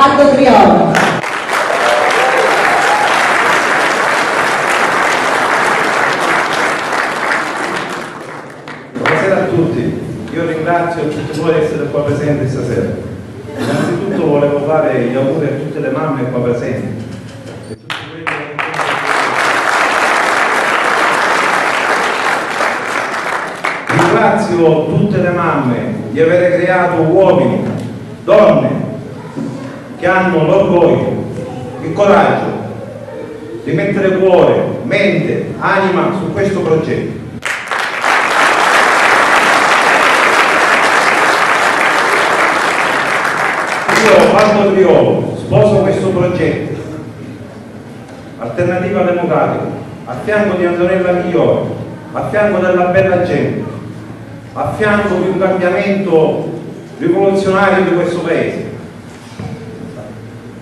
Aldo Triolo. Buonasera a tutti, io ringrazio tutti voi di essere qua presenti stasera. Innanzitutto volevo fare gli auguri a tutte le mamme qua presenti. Ringrazio tutte le mamme di aver creato uomini, donne che hanno l'orgoglio, il coraggio di mettere cuore, mente, anima su questo progetto. Io, Aldo Triolo, sposo questo progetto, Alternativa Democratica, a fianco di Antonella Migliore, a fianco della bella gente, a fianco di un cambiamento rivoluzionario di questo paese.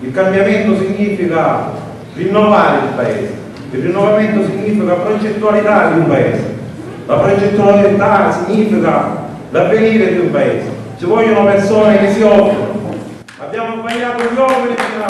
Il cambiamento significa rinnovare il paese, il rinnovamento significa progettualità di un paese, la progettualità significa l'avvenire di un paese. Ci vogliono persone che si offrono. Abbiamo sbagliato gli uomini fino a